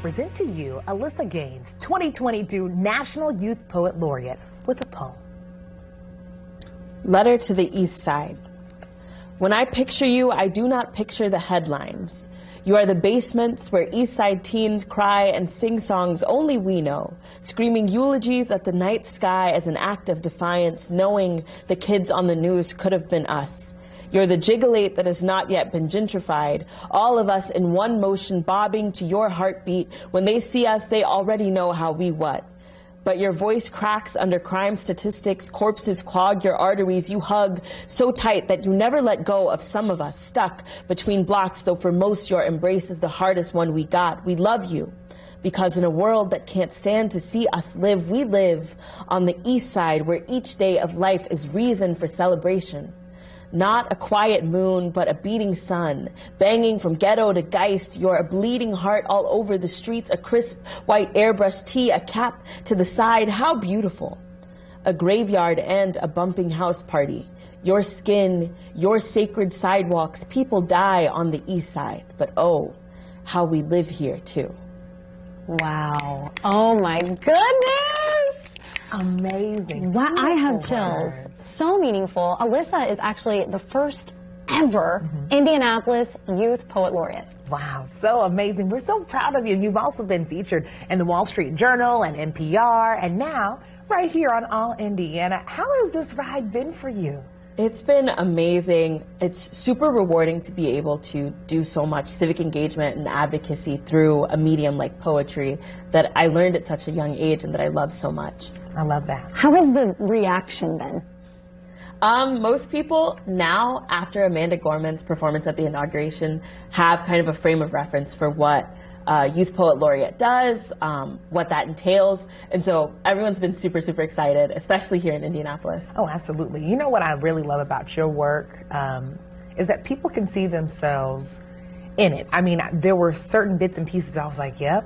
present to you Alyssa Gaines, 2022 National Youth Poet Laureate, with a poem. Letter to the East Side. When I picture you, I do not picture the headlines. You are the basements where East Side teens cry and sing songs only we know, screaming eulogies at the night sky as an act of defiance, knowing the kids on the news could have been us. You're the jiggalate that has not yet been gentrified, all of us in one motion bobbing to your heartbeat. When they see us, they already know how we what. But your voice cracks under crime statistics, corpses clog your arteries, you hug so tight that you never let go of some of us, stuck between blocks, though for most your embrace is the hardest one we got. We love you, because in a world that can't stand to see us live, we live on the East Side, where each day of life is reason for celebration. Not a quiet moon, but a beating sun, banging from ghetto to Geist. You're a bleeding heart all over the streets, a crisp white airbrush tee, a cap to the side. How beautiful. A graveyard and a bumping house party. Your skin, your sacred sidewalks. People die on the East Side, but oh, how we live here too. Wow. Oh my goodness. Amazing. Wow, I have chills. So meaningful. Alyssa is actually the first ever Indianapolis Youth Poet Laureate. Wow, so amazing. We're so proud of you. You've also been featured in the Wall Street Journal and NPR, and now right here on All Indiana. How has this ride been for you? It's been amazing. It's super rewarding to be able to do so much civic engagement and advocacy through a medium like poetry that I learned at such a young age and that I love so much. I love that. How has the reaction been? Most people now, after Amanda Gorman's performance at the inauguration, have kind of a frame of reference for what Youth Poet Laureate does, what that entails. And so everyone's been super, super excited, especially here in Indianapolis. Oh, absolutely. You know what I really love about your work is that people can see themselves in it. I mean, there were certain bits and pieces I was like, yep,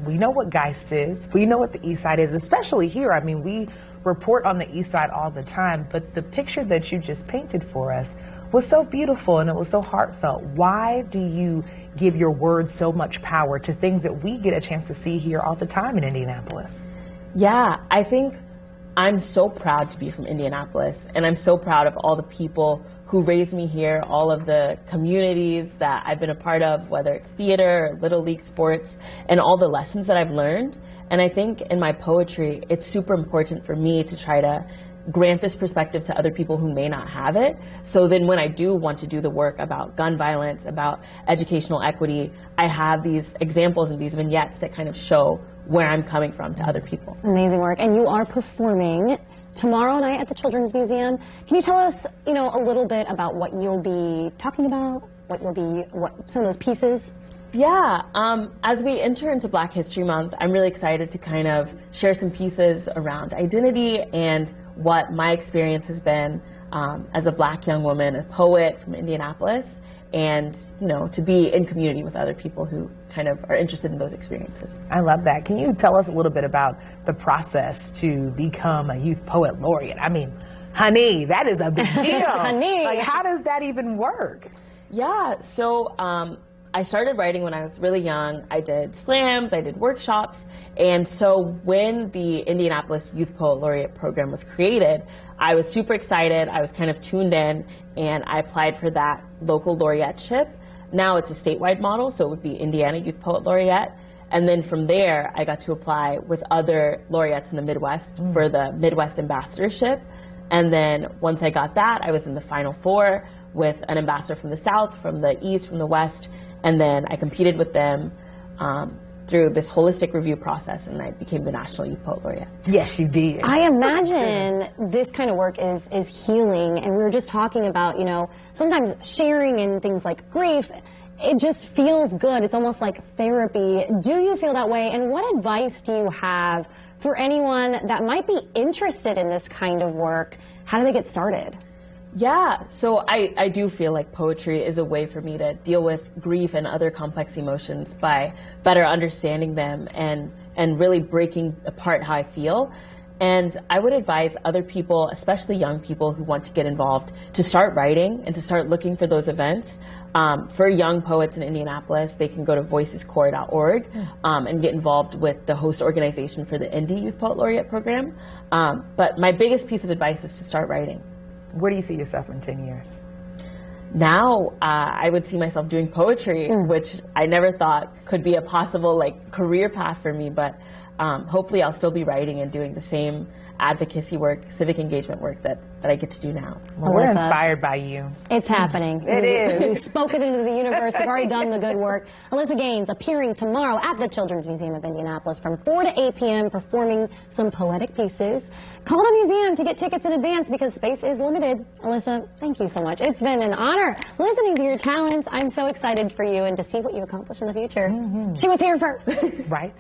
we know what Geist is. We know what the East Side is, especially here. I mean, we report on the East Side all the time, but the picture that you just painted for us was so beautiful and it was so heartfelt. Why do you give your words so much power to things that we get a chance to see here all the time in Indianapolis? Yeah, I think I'm so proud to be from Indianapolis, and I'm so proud of all the people who raised me here, all of the communities that I've been a part of, whether it's theater or Little League sports, and all the lessons that I've learned. And I think in my poetry, it's super important for me to try to grant this perspective to other people who may not have it. So then when I do want to do the work about gun violence, about educational equity, I have these examples and these vignettes that kind of show where I'm coming from to other people. Amazing work. And you are performing tomorrow night at the Children's Museum. Can you tell us, a little bit about what you'll be talking about, what some of those pieces? Yeah, as we enter into Black History Month, I'm really excited to kind of share some pieces around identity and what my experience has been as a Black young woman, a poet from Indianapolis, and to be in community with other people who kind of are interested in those experiences. I love that. Can you tell us a little bit about the process to become a Youth Poet Laureate? I mean, honey, that is a big deal. Honey. Like, how does that even work? Yeah, so I started writing when I was really young. I did slams, I did workshops, and so when the Indianapolis Youth Poet Laureate program was created, I was super excited. I was kind of tuned in, and I applied for that local laureateship. Now it's a statewide model, so it would be Indiana Youth Poet Laureate. And then from there, I got to apply with other laureates in the Midwest for the Midwest Ambassadorship. And then once I got that, I was in the Final Four with an ambassador from the South, from the East, from the West. And then I competed with them through this holistic review process, and I became the National Youth Poet Laureate. Yes, you did. I imagine this kind of work is healing, and we were just talking about, sometimes sharing in things like grief, it just feels good. It's almost like therapy. Do you feel that way? And what advice do you have for anyone that might be interested in this kind of work? How do they get started? Yeah, so I do feel like poetry is a way for me to deal with grief and other complex emotions by better understanding them and really breaking apart how I feel. And I would advise other people, especially young people who want to get involved, to start writing and to start looking for those events. For young poets in Indianapolis, they can go to voicescore.org and get involved with the host organization for the Indie Youth Poet Laureate program. But my biggest piece of advice is to start writing. Where do you see yourself in 10 years? Now, I would see myself doing poetry, which I never thought could be a possible career path for me, but hopefully I'll still be writing and doing the same advocacy work, civic engagement work that I get to do now. Well, we're inspired by you. It's happening. It is. You've spoken into the universe. You've already done the good work. Alyssa Gaines appearing tomorrow at the Children's Museum of Indianapolis from 4 to 8 p.m. performing some poetic pieces. Call the museum to get tickets in advance because space is limited. Alyssa, thank you so much. It's been an honor listening to your talents. I'm so excited for you and to see what you accomplish in the future. She was here first. Right.